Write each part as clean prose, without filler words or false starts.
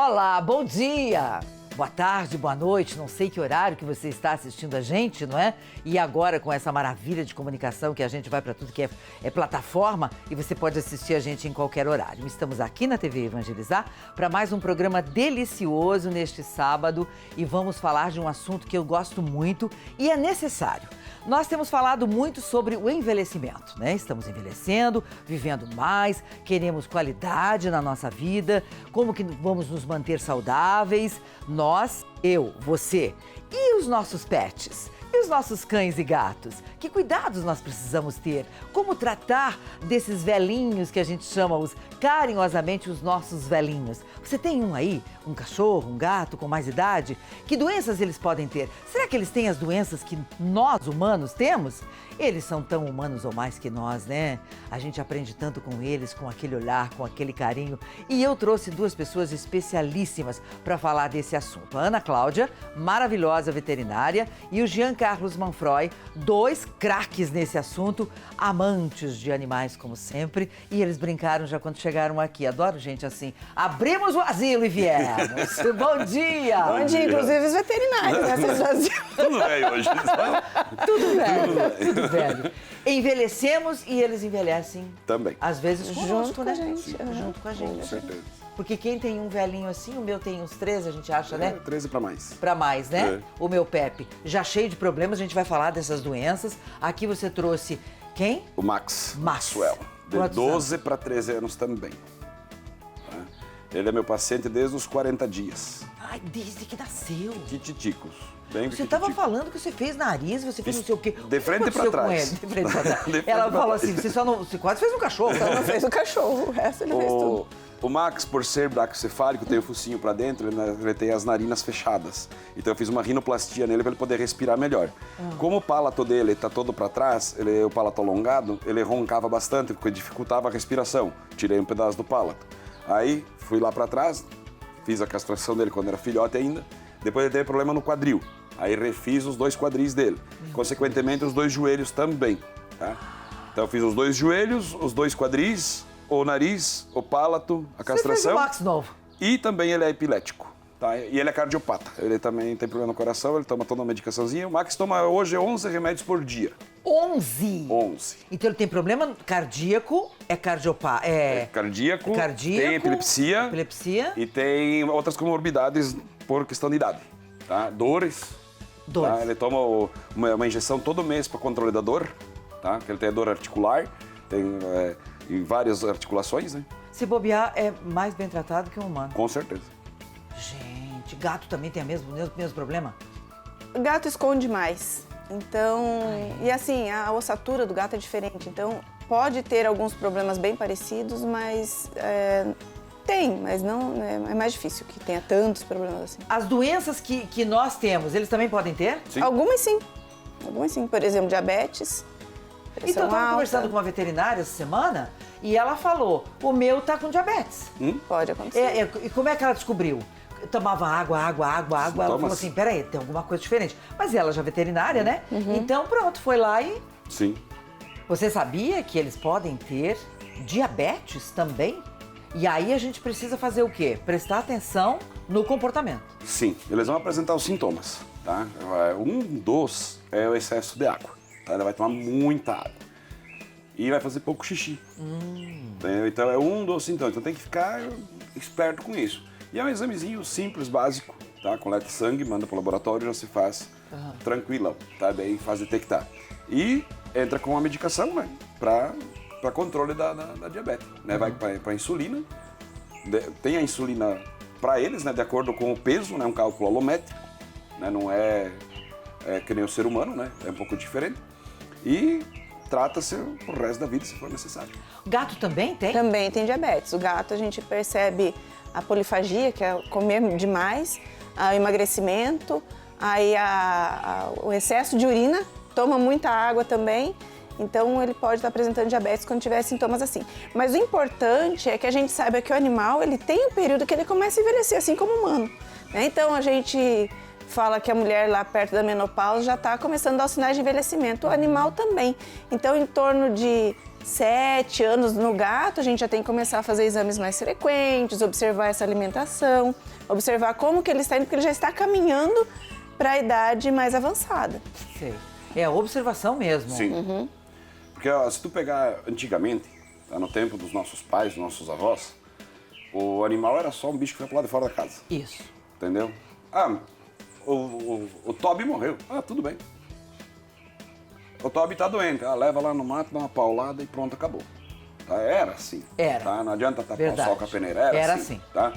Olá, bom dia! Boa tarde, boa noite, não sei que horário que você está assistindo a gente, não é? E agora com essa maravilha de comunicação que a gente vai para tudo que é plataforma e você pode assistir a gente em qualquer horário. Estamos aqui na TV Evangelizar para mais um programa delicioso neste sábado e vamos falar de um assunto que eu gosto muito e é necessário. Nós temos falado muito sobre o envelhecimento, né? Estamos envelhecendo, vivendo mais, queremos qualidade na nossa vida, como que vamos nos manter saudáveis, nós, eu, você e os nossos pets. E os nossos cães e gatos? Que cuidados nós precisamos ter? Como tratar desses velhinhos que a gente chama carinhosamente os nossos velhinhos? Você tem um aí? Um cachorro, um gato com mais idade? Que doenças eles podem ter? Será que eles têm as doenças que nós humanos temos? Eles são tão humanos ou mais que nós, né? A gente aprende tanto com eles, com aquele olhar, com aquele carinho. E eu trouxe duas pessoas especialíssimas para falar desse assunto. A Ana Cláudia, maravilhosa veterinária, e o Jean Carlos Manfroy, dois craques nesse assunto, amantes de animais como sempre. E eles brincaram já quando chegaram aqui. Adoro gente assim. Abrimos o asilo e viemos. Bom dia! Bom dia, inclusive os veterinários, né? Vocês faziam. Tudo bem hoje. Tudo velho, tudo velho. Envelhecemos e eles envelhecem. Também. Às vezes Junto conosco, com a né? gente. Junto com a gente. Com certeza. Porque quem tem um velhinho assim, o meu tem uns 13, a gente acha, né? 13 para mais. Pra mais, né? É. O meu Pepe, já cheio de problemas, a gente vai falar dessas doenças. Aqui você trouxe quem? O Max. Max. Maxwell. De Quantos 12 para 13 anos também. Tá? Ele é meu paciente desde os 40 dias. Ai, desde que nasceu. Tititicos. Bem Você estava tititicos. falando que você fez nariz, você fez Fiz não sei o quê. de O que frente pra aconteceu com trás. ele? De frente pra trás. De frente Ela pra falou trás. assim, você quase fez um cachorro. Só não fez o cachorro, o resto ele fez tudo. O Max, por ser braquiocefálico, tem o focinho para dentro, ele tem as narinas fechadas. Então eu fiz uma rinoplastia nele para ele poder respirar melhor. Como o palato dele está todo para trás, o palato alongado, ele roncava bastante, porque dificultava a respiração. Tirei um pedaço do palato. Aí fui lá para trás, fiz a castração dele quando era filhote ainda. Depois ele teve problema no quadril. Aí refiz os dois quadris dele. Consequentemente, os dois joelhos também. Tá? Então eu fiz os dois joelhos, os dois quadris, o nariz, o palato, a Você castração. fez o Max novo. E também ele é epilético, tá? E ele é cardiopata. Ele também tem problema no coração, ele toma toda uma medicaçãozinha. O Max toma hoje 11 remédios por dia. 11. 11. Então ele tem problema cardíaco, é cardiopata, Cardíaco, cardíaco, tem epilepsia, epilepsia, e tem outras comorbidades por questão de idade, tá? Dores. dores. Tá? Ele toma uma injeção todo mês para controle da dor, tá? Porque ele tem dor articular, tem em várias articulações, né? Se bobear, é mais bem tratado que um humano. Com certeza. Gente, gato também tem o mesmo problema? O gato esconde mais. Então, e assim, a ossatura do gato é diferente. Então, pode ter alguns problemas bem parecidos, mas mas não é mais difícil que tenha tantos problemas assim. As doenças que nós temos, eles também podem ter? Sim. Algumas sim. Por exemplo, diabetes, Então, pressão eu estava alta. conversando com uma veterinária essa semana e ela falou, o meu tá com diabetes. Pode acontecer. E como é que ela descobriu? Eu tomava água. Ela Sintomas. falou assim, peraí, tem alguma coisa diferente. Mas ela já é veterinária, né? Então, pronto, foi lá e... Sim. Você sabia que eles podem ter diabetes também? E aí a gente precisa fazer o quê? Prestar atenção no comportamento. Sim, eles vão apresentar os sintomas, tá? Um dos é o excesso de água, tá? Ele vai tomar muita água e vai fazer pouco xixi. Entendeu? Então é um dos sintomas, então tem que ficar esperto com isso. E é um examezinho simples, básico, tá? Coleta de sangue, manda para o laboratório, já se faz tranquilão, tá? Daí faz detectar. E entra com a medicação, né? Para controle da diabetes, né? Vai para insulina, tem a insulina para eles, né? De acordo com o peso, né? Um cálculo alométrico, né? Não é que nem o ser humano, né? É um pouco diferente. E trata-se o resto da vida, se for necessário. Gato também tem? Também tem diabetes. O gato, a gente percebe a polifagia, que é comer demais, o emagrecimento, aí o excesso de urina, toma muita água também. Então, ele pode estar apresentando diabetes quando tiver sintomas assim. Mas o importante é que a gente saiba que o animal, ele tem um período que ele começa a envelhecer, assim como o humano, né? Então, a gente fala que a mulher lá perto da menopausa já está começando a dar os sinais de envelhecimento. O animal também. Então, em torno de 7 anos no gato, a gente já tem que começar a fazer exames mais frequentes, observar essa alimentação, observar como que ele está indo, porque ele já está caminhando para a idade mais avançada. Sei. É a observação mesmo. Sim. Porque ó, se tu pegar antigamente, tá, no tempo dos nossos pais, dos nossos avós, o animal era só um bicho que foi pro lado de fora da casa. Isso. Entendeu? Ah, o Toby morreu. Ah, tudo bem. O Toby tá doente. Ah, leva lá no mato, dá uma paulada e pronto, acabou. Tá? Era assim. Era. Tá? Não adianta tapar o Verdade. sol com a peneira. Era assim. Tá?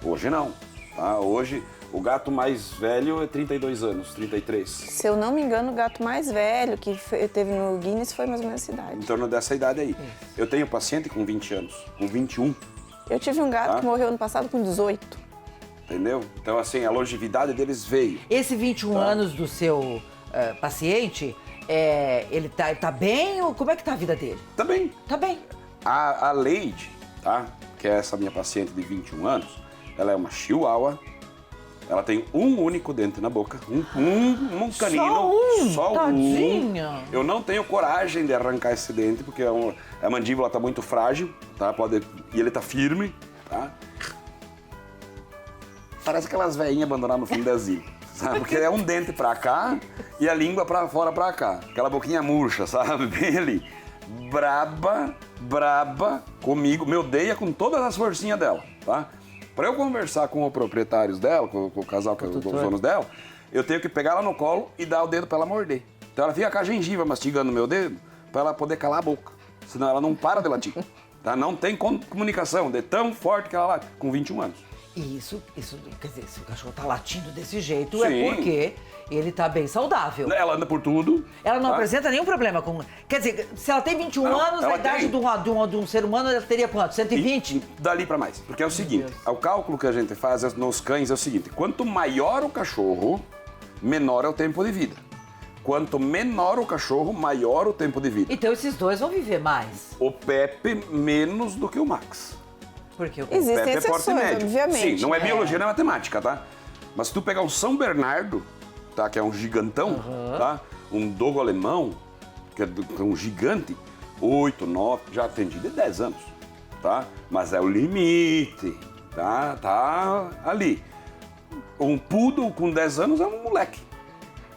Hoje não. Tá? Hoje o gato mais velho é 32 anos, 33. Se eu não me engano, o gato mais velho que teve no Guinness foi mais ou menos essa idade. Em torno dessa idade aí. Eu tenho paciente com 20 anos, com 21. Eu tive um gato Tá. que morreu ano passado com 18. Entendeu? Então, assim, a longevidade deles veio. Esse 21 anos do seu paciente, ele tá bem? Ou como é que tá a vida dele? Também. Tá bem. A Leide, tá? Que é essa minha paciente de 21 anos, ela é uma chihuahua. Ela tem um único dente na boca, um canino. Só Tadinha. Eu não tenho coragem de arrancar esse dente, porque a mandíbula tá muito frágil, tá? E ele tá firme, tá? Parece aquelas velhinhas abandonadas no fundo do asilo, sabe? Porque é um dente pra cá e a língua pra fora pra cá. Aquela boquinha murcha, sabe? Bem ali. Braba comigo, me odeia com todas as forcinhas dela, tá? Pra eu conversar com os proprietários dela, com o casal, com os donos dela, eu tenho que pegar ela no colo e dar o dedo pra ela morder. Então ela fica com a gengiva mastigando o meu dedo pra ela poder calar a boca. Senão ela não para de latir. Tá? Não tem comunicação, de tão forte que ela late, com 21 anos. E isso, quer dizer, se o cachorro tá latindo desse jeito, Sim. é porque ele tá bem saudável. Ela anda por tudo. Ela não tá? apresenta nenhum problema com... Quer dizer, se ela tem 21 Não, anos, a ela idade tem. de um ser humano, ela teria quanto? 120? E dali pra mais. Porque é o seguinte, o cálculo que a gente faz nos cães é o seguinte, quanto maior o cachorro, menor é o tempo de vida. Quanto menor o cachorro, maior o tempo de vida. Então esses dois vão viver mais. O Pepe menos do que o Max. Porque o Existem Pepe é porte exceções, médio. obviamente. Sim, não é biologia, não é matemática, tá? Mas se tu pegar um São Bernardo, tá? Que é um gigantão, tá? Um dogo alemão, que é um gigante, 8, 9, já atendi de 10 anos, tá? Mas é o limite, tá? Tá ali. Um poodle com 10 anos é um moleque,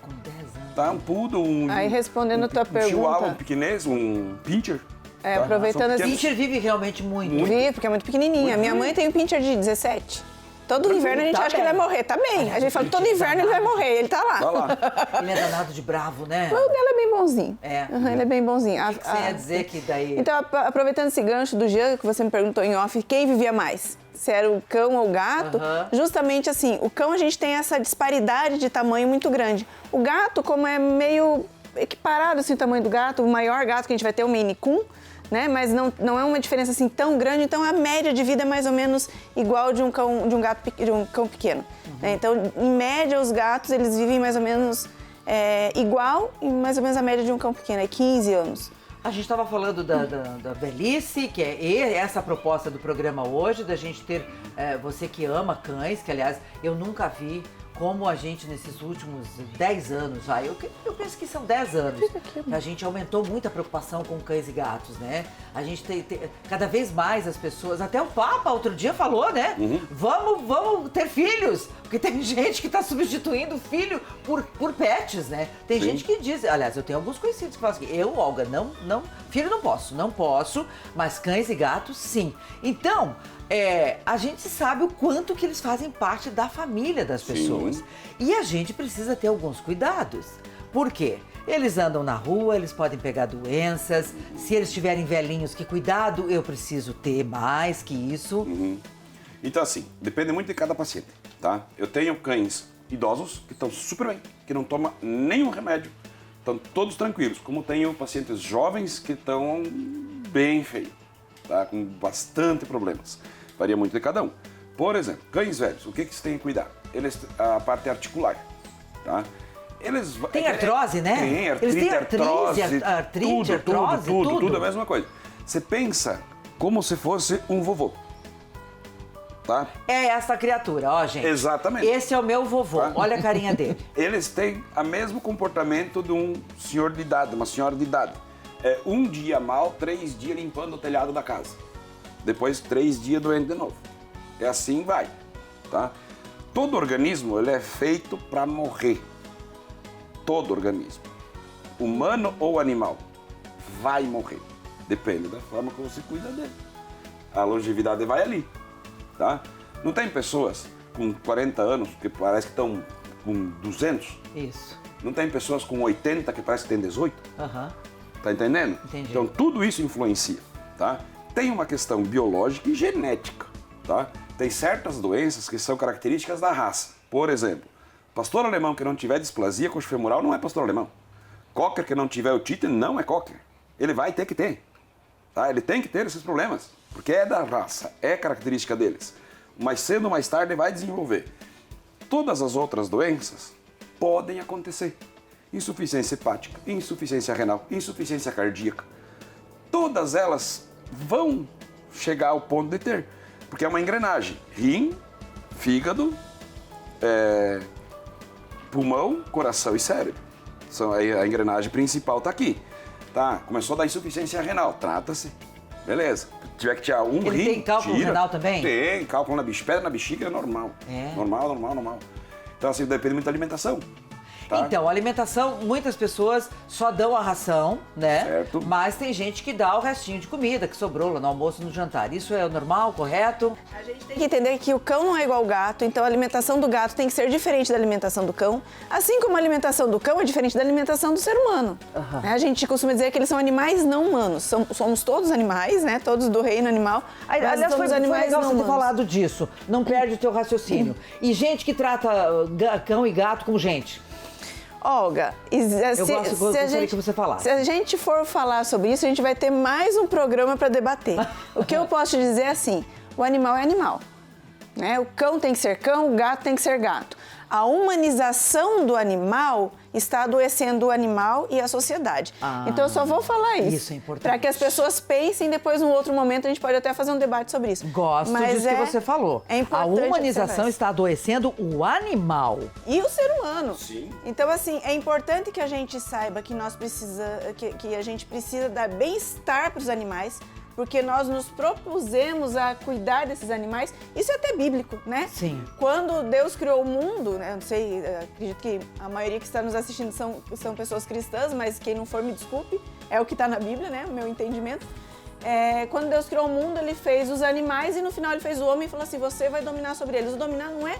com 10 anos. tá? Um poodle, Aí, respondendo a tua chihuahua, pergunta- um pequenês, um pincher. tá? aproveitando São as- pequenos. Pincher vive realmente muito. Vi, porque é muito pequenininha. Minha mãe tem um pincher de 17. Todo inverno a gente tá acha que ele vai bem. morrer, tá bem. A gente fala que todo inverno ele vai morrer, ele tá lá. Vai lá. Ele é danado de bravo, né? O dela é bem bonzinho. É. Uhum, ele é bem bonzinho. Você ia dizer que daí... Então, aproveitando esse gancho do Jean, que você me perguntou em off, quem vivia mais? Se era o cão ou o gato? Aham. Justamente assim, o cão a gente tem essa disparidade de tamanho muito grande. O gato, como é meio equiparado assim, o tamanho do gato, o maior gato que a gente vai ter é o Maine Coon, né? Mas não é uma diferença assim tão grande, então a média de vida é mais ou menos igual de um cão pequeno. Né? Então, em média, os gatos eles vivem mais ou menos igual e mais ou menos a média de um cão pequeno, é 15 anos. A gente estava falando da velhice, que é essa a proposta do programa hoje, da gente ter você que ama cães, que aliás eu nunca vi como a gente nesses últimos 10 anos já, eu penso que são 10 anos, que a gente aumentou muito a preocupação com cães e gatos, né? A gente tem cada vez mais as pessoas, até o Papa outro dia falou, né? Vamos ter filhos, porque tem gente que está substituindo o filho por pets, né? Tem Sim. gente que diz, aliás, eu tenho alguns conhecidos que falam assim, eu, Olga, filho não posso, mas cães e gatos, sim. Então, a gente sabe o quanto que eles fazem parte da família das pessoas. E a gente precisa ter alguns cuidados. Por quê? Eles andam na rua, eles podem pegar doenças. Se eles tiverem velhinhos, que cuidado eu preciso ter mais que isso. Então, assim, depende muito de cada paciente, tá? Eu tenho cães idosos que estão super bem, que não tomam nenhum remédio, estão todos tranquilos. Como tenho pacientes jovens que estão bem feios, tá? Com bastante problemas. Varia muito de cada um. Por exemplo, cães velhos, o que você tem que cuidar? A parte articular, tá? Tem artrose, né? Tem Eles têm artrite, tudo é a mesma coisa. Você pensa como se fosse um vovô, tá? É essa criatura, ó, gente. Exatamente. Esse é o meu vovô, Tá? olha a carinha dele. Eles têm o mesmo comportamento de um senhor de idade, uma senhora de idade. É 1 dia mal, 3 dias limpando o telhado da casa. Depois 3 dias doente de novo. É assim vai, tá? Todo organismo ele é feito para morrer. Todo organismo, humano ou animal, vai morrer. Depende da forma que você cuida dele. A longevidade vai ali, tá? Não tem pessoas com 40 anos que parece que estão com 200? Isso. Não tem pessoas com 80 que parece que tem 18? Aham. Tá entendendo? Entendi. Então tudo isso influencia, tá? Tem uma questão biológica e genética, tá? Tem certas doenças que são características da raça. Por exemplo, pastor alemão que não tiver displasia coxofemoral não é pastor alemão. Cocker que não tiver otite não é cocker. Ele vai ter que ter, tá? Ele tem que ter esses problemas, porque é da raça, é característica deles. Mais cedo ou mais tarde vai desenvolver. Todas as outras doenças podem acontecer. Insuficiência hepática, insuficiência renal, insuficiência cardíaca. Todas elas vão chegar ao ponto de ter. Porque é uma engrenagem. Rim, fígado, pulmão, coração e cérebro. A engrenagem principal está aqui. Tá? Começou a dar insuficiência renal, trata-se. Beleza. Se tiver que tirar um rim, tem cálculo tira. renal também? Tem, cálculo na bexiga. Pedra na bexiga é normal. É. Normal. Então, assim, depende muito da alimentação. Tá? Então, a alimentação, muitas pessoas só dão a ração, né? Certo. Mas tem gente que dá o restinho de comida que sobrou lá no almoço e no jantar. Isso é normal, correto? A gente tem que entender que o cão não é igual ao gato, então a alimentação do gato tem que ser diferente da alimentação do cão, assim como a alimentação do cão é diferente da alimentação do ser humano. Aham. A gente costuma dizer que eles são animais não humanos. Somos todos animais, né? Todos do reino animal. Mas Aliás, somos foi animais legal não você ter humanos. falado disso. Não perde o teu raciocínio. E gente que trata cão e gato como gente. Olga, gostaria que você falasse. Se a gente for falar sobre isso, a gente vai ter mais um programa para debater. O que eu posso te dizer é assim, o animal é animal. Né? O cão tem que ser cão, o gato tem que ser gato. A humanização do animal está adoecendo o animal e a sociedade. Então eu só vou falar isso. Isso é importante. Para que as pessoas pensem, depois num outro momento a gente pode até fazer um debate sobre isso. Gosto disso que você falou. É importante a humanização observar está adoecendo o animal. e o ser humano. Sim. Então, assim, é importante que a gente saiba que que a gente precisa dar bem-estar para os animais, porque nós nos propusemos a cuidar desses animais. Isso é até bíblico, né? Sim. Quando Deus criou o mundo, né? Eu não sei, acredito que a maioria que está nos assistindo são pessoas cristãs, mas quem não for, me desculpe, é o que está na Bíblia, né? O meu entendimento. Quando Deus criou o mundo, Ele fez os animais e no final Ele fez o homem e falou assim, você vai dominar sobre eles. O dominar não é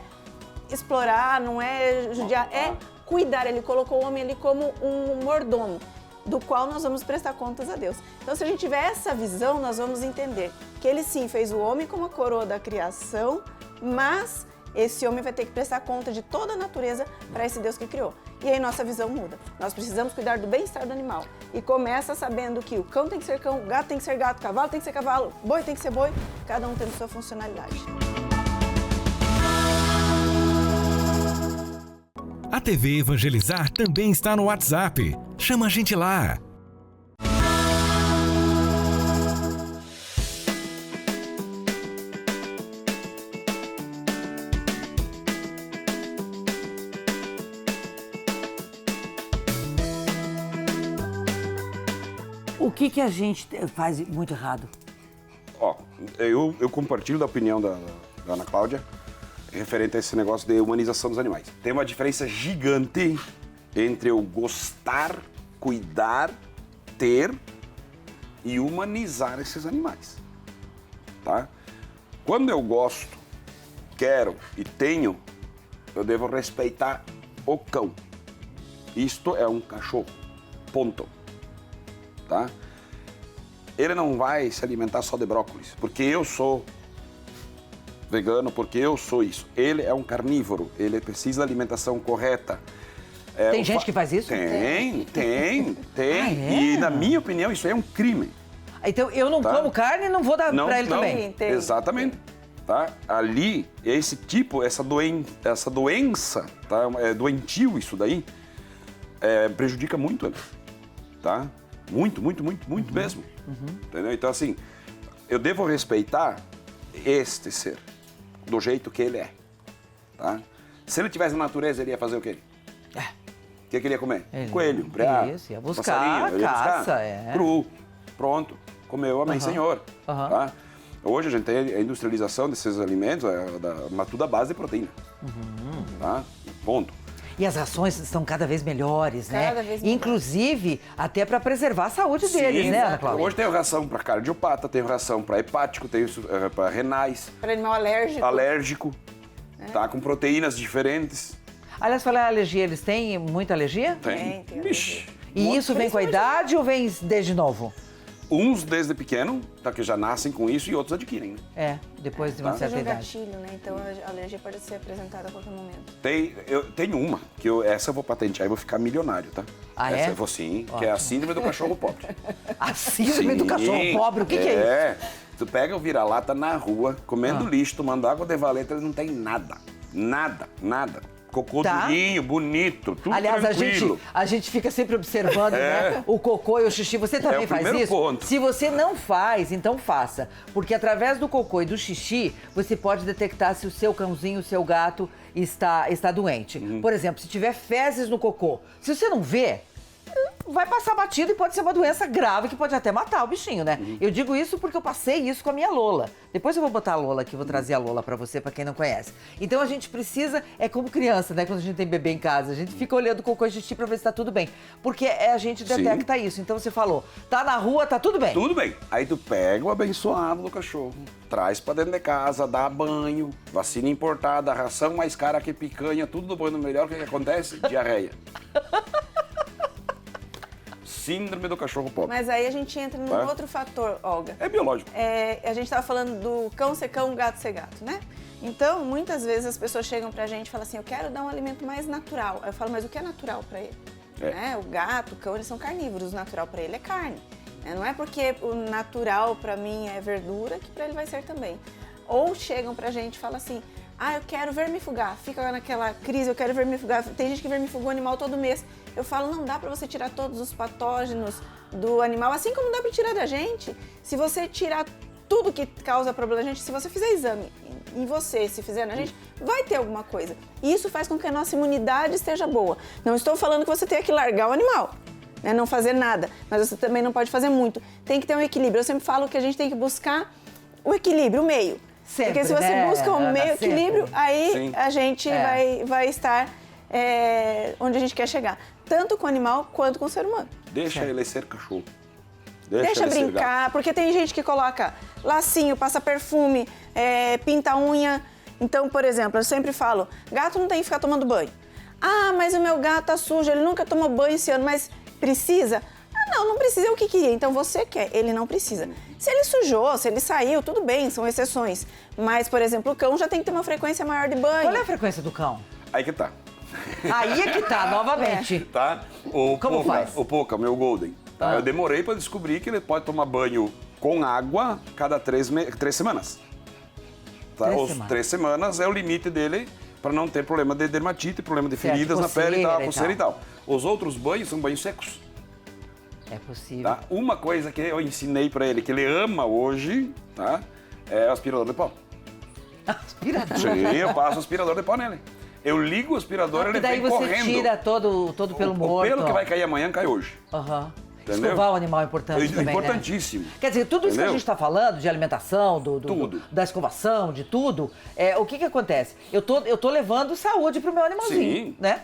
explorar, não é judiar, é cuidar. Ele colocou o homem ali como um mordomo, do qual nós vamos prestar contas a Deus. Então, se a gente tiver essa visão, nós vamos entender que Ele sim fez o homem como a coroa da criação, mas esse homem vai ter que prestar conta de toda a natureza para esse Deus que criou. E aí nossa visão muda. Nós precisamos cuidar do bem-estar do animal. E começa sabendo que o cão tem que ser cão, o gato tem que ser gato, o cavalo tem que ser cavalo, boi tem que ser boi, cada um tendo sua funcionalidade. A TV Evangelizar também está no WhatsApp. Chama a gente lá. O que a gente faz muito errado? Ó, eu compartilho da opinião da Ana Cláudia referente a esse negócio de humanização dos animais. Tem uma diferença gigante entre eu gostar, cuidar, ter e humanizar esses animais, tá? Quando eu gosto, quero e tenho, eu devo respeitar o cão. Isto é um cachorro, ponto, tá? Ele não vai se alimentar só de brócolis, porque eu sou vegano, porque eu sou isso. Ele é um carnívoro, ele precisa da alimentação correta. Tem gente que faz isso? Tem. Ah, é? E na minha opinião, isso aí é um crime. Então eu não como carne e não vou dar pra ele também. Tem. Exatamente. Tá? Ali, esse tipo, essa doença, tá? É doentio isso daí, prejudica muito ele, tá? Muito mesmo. Entendeu? Então, assim, eu devo respeitar este ser, do jeito que ele é, tá? Se ele tivesse na natureza, ele ia fazer o quê? O que ele ia comer? Ele- Coelho, preá, isso, ia buscar, passarinho, ele ia caça, é. Cru, pronto, comeu, amém, senhor. Aham. Tá? Hoje a gente tem a industrialização desses alimentos, mas tudo à base de proteína. Tá? Ponto. E as rações estão cada vez melhores, né? Cada vez melhor. Inclusive, até para preservar a saúde deles, né, Ana Cláudia? Hoje tem ração para cardiopata, tem ração para hepático, tem para renais, Para animal alérgico. alérgico, tá? Com proteínas diferentes. Aliás, falar em alergia, eles têm muita alergia? Tem Vixe. E isso vem com a idade ou vem desde novo? Uns desde pequeno, tá? Que já nascem com isso e outros adquirem, né? É, depois de uma Seja certa um idade. gatilho, né? Então a alergia pode ser apresentada a qualquer momento. Eu tenho uma, essa eu vou patentear e vou ficar milionário, tá? Ah, essa é? eu vou sim, que é a síndrome do cachorro pobre. A síndrome do cachorro pobre, o que é isso? É, tu pega o vira-lata na rua, comendo lixo, tomando água de valeta, ele não tem nada. Nada. Cocô Tá. durinho, bonito, tudo Aliás, tranquilo. a gente fica sempre observando, né? O cocô e o xixi. Você também É o faz primeiro isso? ponto. Se você não faz, então faça. Porque através do cocô e do xixi, você pode detectar se o seu cãozinho, o seu gato está doente. Uhum. Por exemplo, se tiver fezes no cocô, se você não vê, vai passar batido e pode ser uma doença grave que pode até matar o bichinho, né? Uhum. Eu digo isso porque eu passei isso com a minha Lola. Depois eu vou botar a Lola aqui, vou trazer a Lola pra você, pra quem não conhece. Então a gente precisa, é como criança, né? Quando a gente tem bebê em casa, a gente fica olhando o cocô e xixi pra ver se tá tudo bem. Porque a gente detecta isso. Então você falou, tá na rua, tá tudo bem. Tudo bem. Aí tu pega o abençoado do cachorro, traz pra dentro de casa, dá banho, vacina importada, ração mais cara que picanha, tudo do bom e do melhor. O que acontece? Diarreia. Síndrome do cachorro pobre. Mas aí a gente entra num Tá. outro fator, Olga. É biológico. A gente estava falando do cão ser cão, gato ser gato, né? Então, muitas vezes as pessoas chegam pra gente e falam assim, eu quero dar um alimento mais natural. Aí eu falo, mas o que é natural pra ele? Né? O gato, o cão, eles são carnívoros, o natural pra ele é carne. Né? Não é porque o natural pra mim é verdura que pra ele vai ser também. Ou chegam pra gente e falam assim, eu quero vermifugar. Fica naquela crise, eu quero vermifugar. Tem gente que vermifuga o animal todo mês. Eu falo, não dá pra você tirar todos os patógenos do animal, assim como dá pra tirar da gente. Se você tirar tudo que causa problema na gente, se você fizer exame em você, se fizer na gente, vai ter alguma coisa. E isso faz com que a nossa imunidade esteja boa. Não estou falando que você tenha que largar o animal, né, não fazer nada, mas você também não pode fazer muito. Tem que ter um equilíbrio. Eu sempre falo que a gente tem que buscar o equilíbrio, o meio. Sempre, porque se você né, busca o Ana? meio Sempre. equilíbrio, aí Sim. a gente vai estar onde a gente quer chegar. Tanto com o animal quanto com o ser humano. Deixa ele ser cachorro. Deixa ele ser gato. brincar, porque tem gente que coloca lacinho, passa perfume, pinta unha. Então, por exemplo, eu sempre falo, gato não tem que ficar tomando banho. Mas o meu gato tá sujo, ele nunca tomou banho esse ano, mas precisa? Não precisa, é o que queria. Então você quer, ele não precisa. Se ele sujou, se ele saiu, tudo bem, são exceções. Mas, por exemplo, o cão já tem que ter uma frequência maior de banho. Qual é a frequência do cão? Aí que tá. Aí é que tá, novamente. Tá? O Como faz? O Poca, meu Golden. Tá? Eu demorei pra descobrir que ele pode tomar banho com água cada 3 semanas. Tá? 3 3 semanas é o limite dele pra não ter problema de dermatite, problema de Certo, feridas na pele e coceira tal, e coceira e tal. Os outros banhos são banhos secos. É possível. Tá? Uma coisa que eu ensinei pra ele, que ele ama hoje, tá? É o aspirador de pó. Aspirador. Sim, eu passo aspirador de pó nele. Eu ligo o aspirador, E ele daí vem você correndo. tira todo pelo morto. O pelo que vai cair amanhã, cai hoje. Aham. Entendeu? Escovar o animal é importante É também, importantíssimo. né? Quer dizer, tudo isso que a Entendeu? gente está falando, de alimentação, Tudo. da escovação, de tudo, o que acontece? Eu tô levando saúde pro meu animalzinho, Sim. né?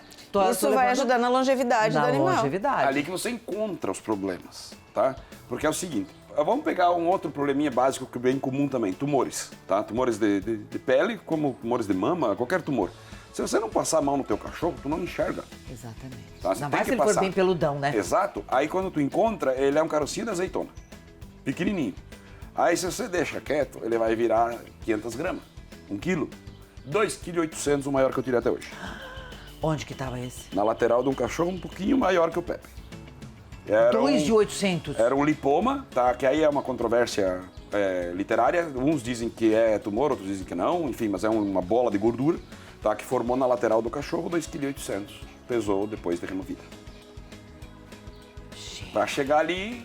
Isso vai ajudar na longevidade do na animal. longevidade. Ali que você encontra os problemas, tá? Porque é o seguinte, vamos pegar um outro probleminha básico que é bem comum também, tumores, tá? Tumores de pele, como tumores de mama, qualquer tumor. Se você não passar a mão no teu cachorro, tu não enxerga. Exatamente. Tá? Você Ainda tem mais que se ele for passar. bem peludão, né? Exato. Aí quando tu encontra, ele é um carocinho de azeitona. Pequenininho. Aí se você deixa quieto, ele vai virar 500 gramas. 1 quilo. 2,8 kg o maior que eu tirei até hoje. Onde que tava esse? Na lateral de um cachorro um pouquinho maior que o Pepe. Era 2,800. Era um lipoma, tá? Que aí é uma controvérsia literária. Uns dizem que é tumor, outros dizem que não. Enfim, mas é uma bola de gordura, tá? Que formou na lateral do cachorro 2,8 kg. Pesou depois de removida. Pra chegar ali,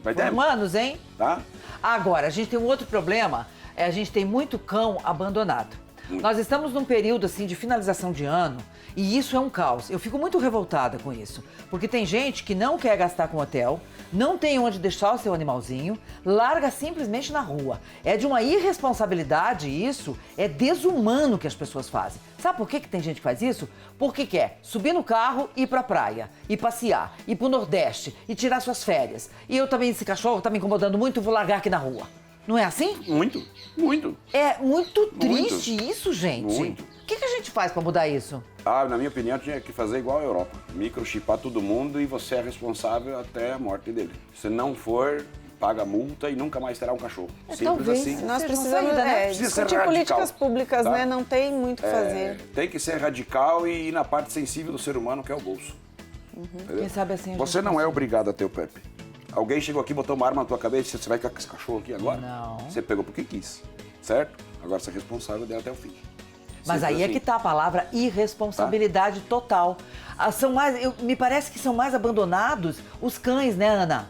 vai ter, Foram anos, hein? tá? Agora, a gente tem um outro problema, a gente tem muito cão abandonado. Nós estamos num período assim de finalização de ano e isso é um caos. Eu fico muito revoltada com isso, porque tem gente que não quer gastar com hotel, não tem onde deixar o seu animalzinho, larga simplesmente na rua. É de uma irresponsabilidade isso, é desumano que as pessoas fazem. Sabe por que tem gente que faz isso? Porque quer subir no carro e ir pra praia, e passear, ir pro Nordeste, e tirar suas férias. E eu também, esse cachorro tá me incomodando muito, vou largar aqui na rua. Não é assim? Muito, muito. É muito triste isso, gente. Muito. O que a gente faz pra mudar isso? Na minha opinião, tinha que fazer igual a Europa. Microchipar todo mundo e você é responsável até a morte dele. Se não for, paga multa e nunca mais terá um cachorro. Simples talvez assim. Nós seja precisamos uma saída, né? Precisa ser discutir radical, políticas públicas, tá? né? Não tem muito o que fazer. Tem que ser radical e ir na parte sensível do ser humano, que é o bolso. Entendeu? Quem sabe assim a Você gente não é consegue. obrigado a ter o Pepe. Alguém chegou aqui, botou uma arma na tua cabeça e disse, você vai ficar com esse cachorro aqui agora? Não. Você pegou porque quis, certo? Agora você é responsável dela até o fim. Mas Simples aí é assim. que tá a palavra irresponsabilidade total. Me parece que são mais abandonados os cães, né, Ana?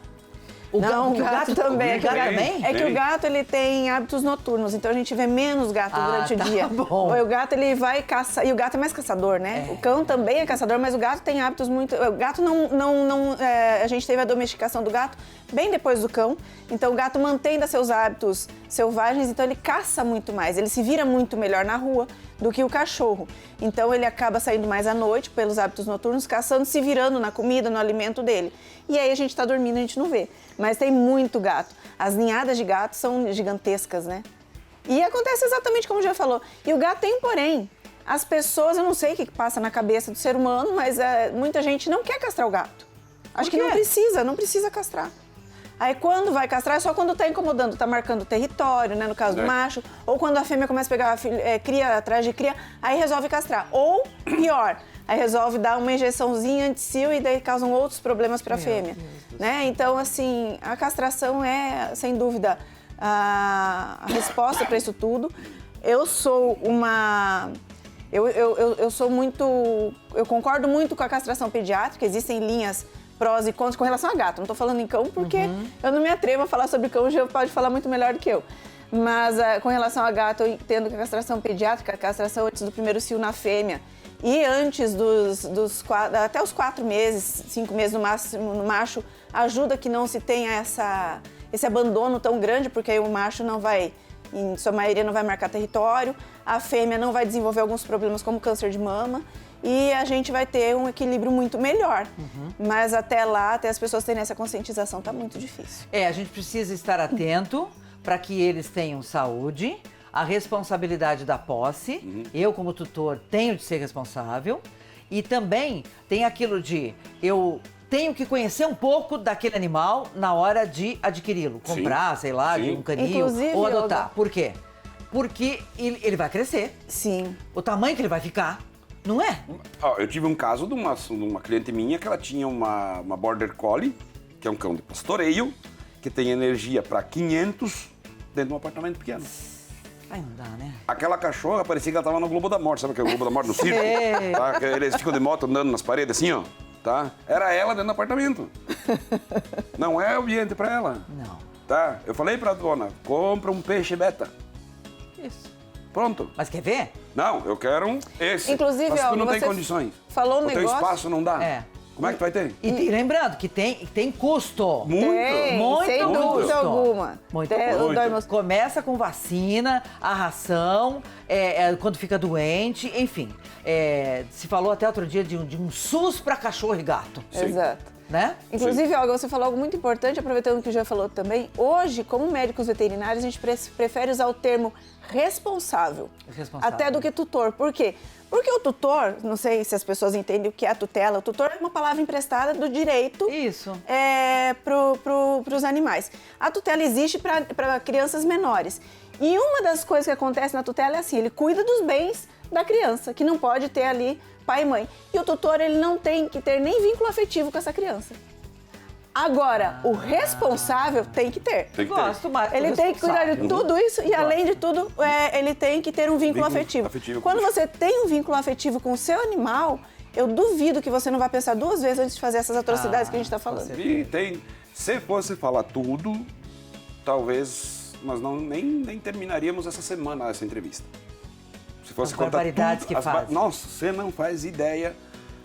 Não, o gato também. O gato também? É que o gato, ele tem hábitos noturnos, então a gente vê menos gato durante tá o dia. bom. O gato, ele vai caçar, e o gato é mais caçador, né? O cão também é caçador, mas o gato tem hábitos muito... O gato a gente teve a domesticação do gato bem depois do cão, então o gato mantém seus hábitos selvagens, então ele caça muito mais, ele se vira muito melhor na rua do que o cachorro. Então ele acaba saindo mais à noite, pelos hábitos noturnos, caçando, se virando na comida, no alimento dele. E aí a gente tá dormindo e a gente não vê. Mas tem muito gato. As ninhadas de gato são gigantescas, né? E acontece exatamente como já falou. E o gato tem um porém. As pessoas, eu não sei o que passa na cabeça do ser humano, mas muita gente não quer castrar o gato. Acho que não precisa castrar. Aí quando vai castrar é só quando tá incomodando, tá marcando o território, né, no caso do macho, ou quando a fêmea começa a pegar cria atrás de cria, aí resolve castrar. Ou, pior, aí resolve dar uma injeçãozinha anti-cio e daí causam outros problemas para a fêmea, né? Então, assim, a castração é, sem dúvida, a resposta para isso tudo. Eu sou uma... Eu sou muito... Eu concordo muito com a castração pediátrica, existem linhas prós e contras com relação a gato. Não estou falando em cão porque eu não me atrevo a falar sobre cão, o Gil pode falar muito melhor do que eu. Mas com relação a gato, eu entendo que a castração pediátrica, a castração antes do primeiro cio na fêmea e antes até os 4 meses, 5 meses no máximo no macho, ajuda que não se tenha esse abandono tão grande, porque aí o macho não vai, em sua maioria, não vai marcar território, a fêmea não vai desenvolver alguns problemas como câncer de mama, e a gente vai ter um equilíbrio muito melhor. Mas até lá, até as pessoas terem essa conscientização, tá muito difícil. A gente precisa estar atento para que eles tenham saúde, a responsabilidade da posse. Eu, como tutor, tenho de ser responsável. E também tem aquilo de eu tenho que conhecer um pouco daquele animal na hora de adquiri-lo. Comprar, sei lá, de um canil Inclusive, ou adotar. Olga. Por quê? Porque ele vai crescer. Sim. O tamanho que ele vai ficar. Não é? Eu tive um caso de uma cliente minha que ela tinha uma Border Collie, que é um cão de pastoreio, que tem energia para 500 dentro de um apartamento pequeno. Ai, não dá, né? Aquela cachorra parecia que ela tava no Globo da Morte, sabe o que é o Globo da Morte no circo? Tá? Que eles ficam de moto andando nas paredes assim, ó. Tá? Era ela dentro do apartamento. Não é ambiente para ela. Não. Tá? Eu falei pra dona, compra um peixe beta. Isso. Pronto. Mas quer ver? Não, eu quero esse. Inclusive, mas tu ó, não tem você condições. falou um o teu negócio- espaço não dá. É. Como é que tu vai ter? E lembrando que tem custo. Muito. Tem, Muito sem custo. dúvida alguma. Muito É, custo. o Doimos- Começa com vacina, a ração, quando fica doente, enfim. Se falou até outro dia de um SUS para cachorro e gato, Sim. Exato. né? Inclusive, Olga, você falou algo muito importante, aproveitando o que o já falou também. Hoje, como médicos veterinários, a gente prefere usar o termo responsável. Responsável. Até do que tutor. Por quê? Porque o tutor, não sei se as pessoas entendem o que é a tutela, o tutor é uma palavra emprestada do direito Isso. para os animais. A tutela existe para crianças menores. E uma das coisas que acontece na tutela é assim, ele cuida dos bens da criança, que não pode ter ali pai e mãe. E o tutor, ele não tem que ter nem vínculo afetivo com essa criança. Agora, o responsável tem que ter. Tem que ter. Gosto mais do Ele tem que cuidar de responsável. tudo isso e, além de tudo, ele tem que ter um vínculo afetivo. Quando você tem um vínculo afetivo com o seu animal, eu duvido que você não vai pensar 2 vezes antes de fazer essas atrocidades que a gente está falando. E tem, se fosse falar tudo, talvez nós nem terminaríamos essa semana essa entrevista. Se fosse As contar barbaridades tudo, que fazem. Nossa, você não faz ideia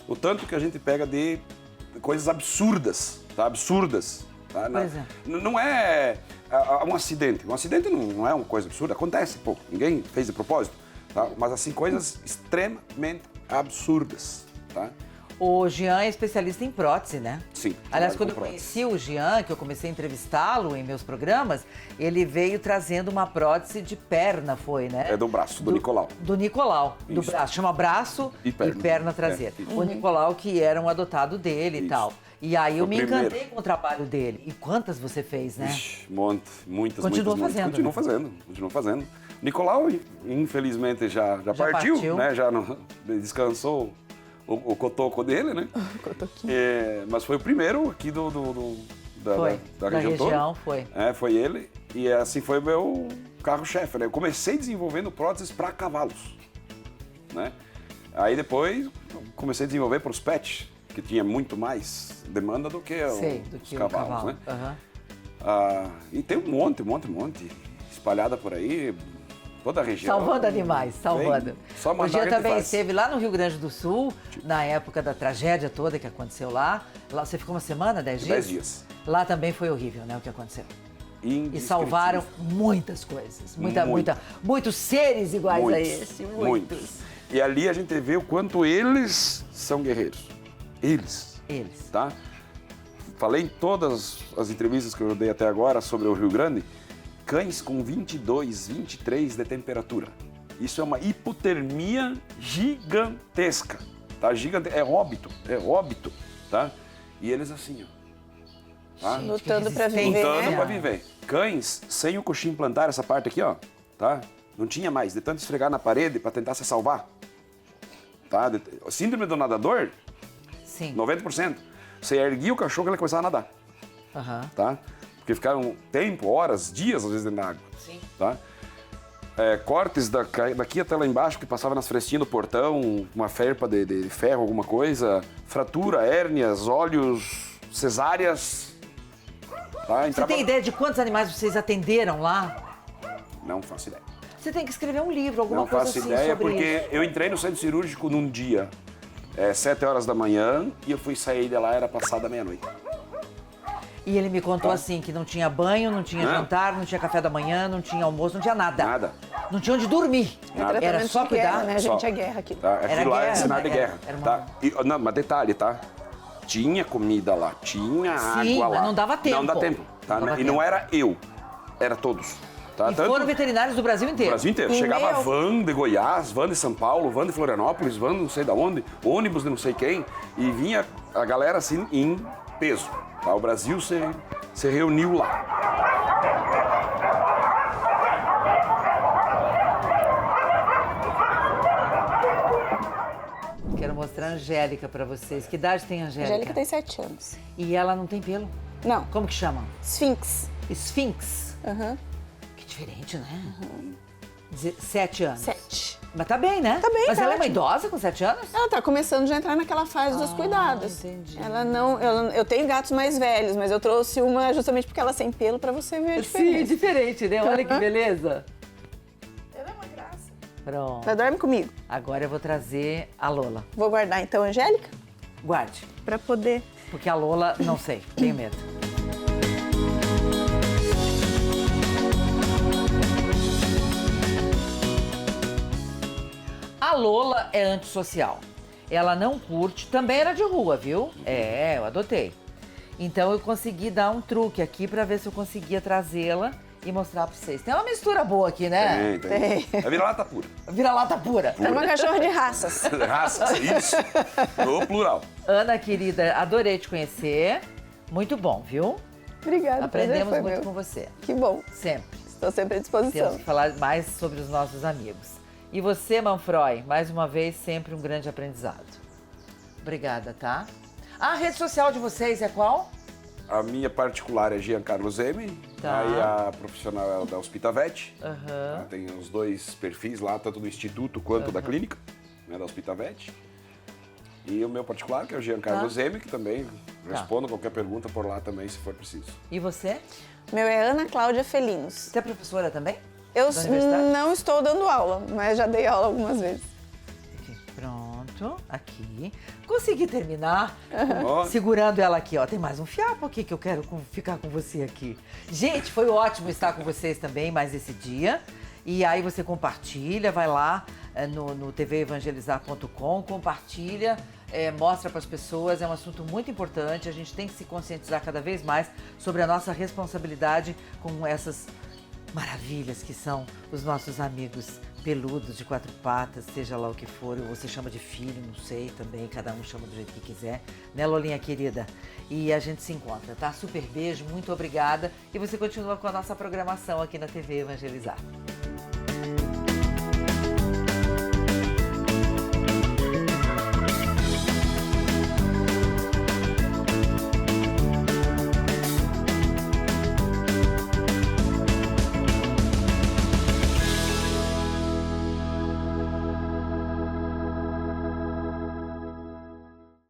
o tanto que a gente pega de coisas absurdas, tá? Absurdas. Tá? Por exemplo? Não é um acidente. Um acidente não é uma coisa absurda. Acontece, pô. Ninguém fez de propósito. Tá? Mas assim, coisas extremamente absurdas, tá? O Jean é especialista em prótese, né? Sim. Aliás, trabalho quando eu com prótese. conheci o Jean, que eu comecei a entrevistá-lo em meus programas, ele veio trazendo uma prótese de perna, foi, né? É do braço, do Nicolau. Do Nicolau, do Isso. braço. Chama braço E perna. traseira. É, isso. O Nicolau, que era um adotado dele e Isso. tal. E aí eu Foi me o primeiro. encantei com o trabalho dele. E quantas você fez, né? Ixi, muitas. Continua fazendo, Continua né? fazendo. Nicolau, infelizmente, já partiu, né? Já descansou o cotoco dele, né? Mas foi o primeiro aqui Foi, da da região toda. região, foi. Foi ele. E assim foi o meu carro-chefe, né? Eu comecei desenvolvendo próteses para cavalos, né? Aí depois comecei a desenvolver para os pets, que tinha muito mais demanda do que, do que os o cavalos, cavalo. né? Aham. E tem um monte, espalhada por aí, toda a região. Salvando animais, salvando. Vem, só O mandar Jean que a gente também faz. esteve lá no Rio Grande do Sul, na época da tragédia toda que aconteceu lá. Lá você ficou uma semana, 10 dias? 10 dias. Lá também foi horrível, né, o que aconteceu. E Indescritível. salvaram muitas coisas. Muita. Muitos seres iguais a Muitos, esse. muitos. E ali a gente vê o quanto eles são guerreiros. Eles. Eles. Tá? Falei em todas as entrevistas que eu dei até agora sobre o Rio Grande, cães com 22, 23 de temperatura. Isso é uma hipotermia gigantesca, tá? É óbito, tá? E eles assim, ó. Tá? Gente, Lutando que pra viver, Lutando né? pra viver. Cães sem o coxim plantar, essa parte aqui, ó, tá? Não tinha mais, de tanto esfregar na parede pra tentar se salvar. Tá? Síndrome do nadador, Sim. 90%. Você erguia o cachorro e ele começava a nadar. Aham. Tá? Porque ficaram tempo, horas, dias às vezes dentro da água. Sim. Tá? Cortes daqui até lá embaixo, que passava nas frestinhas do portão, uma ferpa de ferro, alguma coisa, fratura, hérnias, olhos, cesáreas. Tá? Você Entrava... tem ideia de quantos animais vocês atenderam lá? Não faço ideia. Você tem que escrever um livro, alguma Não coisa faço assim ideia, sobre porque isso. eu entrei no centro cirúrgico num dia, 7 horas da manhã, e eu fui sair de lá, era passada meia-noite. E ele me contou assim, que não tinha banho, não tinha Não. jantar, não tinha café da manhã, não tinha almoço, não tinha nada. Nada. Não tinha onde dormir. Nada. Era só de guerra, cuidar. né? A gente Só. é guerra aqui. Tá? Era Aquilo lá guerra, é sinal de era- guerra. era uma- Tá? Não, mas detalhe, tá? Tinha comida lá, tinha Sim, água mas lá. não dava tempo. Não dá tempo. Tá? Não dava E não tempo. era eu, era todos. Tá? E foram veterinários do Brasil o inteiro. Brasil inteiro. E Chegava meu- van de Goiás, van de São Paulo, van de Florianópolis, van de não sei da onde, ônibus de não sei quem, e vinha a galera assim em peso. Tá? O Brasil se reuniu lá. Quero mostrar a Angélica pra vocês. Que idade tem a A Angélica? Angélica tem 7 anos. E ela não tem pelo. Não, Como que chama? Sphinx. Esfinx. Aham. Que diferente, né? 7 anos. 7. Mas tá bem, né? Tá bem, Mas tá ela é uma ótimo. idosa com 7 anos? Ela tá começando já a entrar naquela fase dos cuidados. entendi. Ela não. Eu tenho gatos mais velhos, mas eu trouxe uma justamente porque ela é sem pelo pra você ver a Sim, diferença. diferente, né? Olha que beleza. Ela é uma graça. Pronto. Ela dorme comigo. Agora eu vou trazer a Lola. Vou guardar então a Angélica Guarde. pra poder. Porque a Lola, não sei, tenho medo. A Lola é antissocial. Ela não curte, também era de rua, viu? É, eu adotei. Então eu consegui dar um truque aqui pra ver se eu conseguia trazê-la e mostrar pra vocês. Tem uma mistura boa aqui, né? Tem. É vira-lata pura. Vira-lata pura. É uma cachorra de raças. Raças, isso. No plural. Ana, querida, adorei te conhecer. Muito bom, viu? Obrigada, Aprendemos prazer foi muito meu. com você. Que bom. Sempre. Estou sempre à Temos disposição. que falar mais sobre os nossos amigos. E você, Manfroy, mais uma vez, sempre um grande aprendizado. Obrigada, tá? A rede social de vocês é qual? A minha particular é Giancarlo Zemi. Tá. Aí a profissional é da Hospitavet. Aham. Tem os dois perfis lá, tanto do instituto quanto da clínica, né, da Hospitavet. E o meu particular, que é o Giancarlo Tá. Zemi, que também respondo qualquer pergunta por lá também, se for preciso. E você? Meu é Ana Cláudia Felinos. Você é professora também? Eu da universidade? não estou dando aula, mas já dei aula algumas vezes. Aqui, pronto, aqui. Consegui terminar Ó. segurando ela aqui, ó. Tem mais um fiapo aqui que eu quero ficar com você aqui. Gente, foi ótimo estar com vocês também mais esse dia. E aí você compartilha, vai lá no tvevangelizar.com, compartilha, mostra para as pessoas. É um assunto muito importante. A gente tem que se conscientizar cada vez mais sobre a nossa responsabilidade com essas maravilhas que são os nossos amigos peludos de 4 patas, seja lá o que for, ou você chama de filho, não sei também, cada um chama do jeito que quiser, né, Lolinha querida? E a gente se encontra, tá? Super beijo, muito obrigada, e você continua com a nossa programação aqui na TV Evangelizar.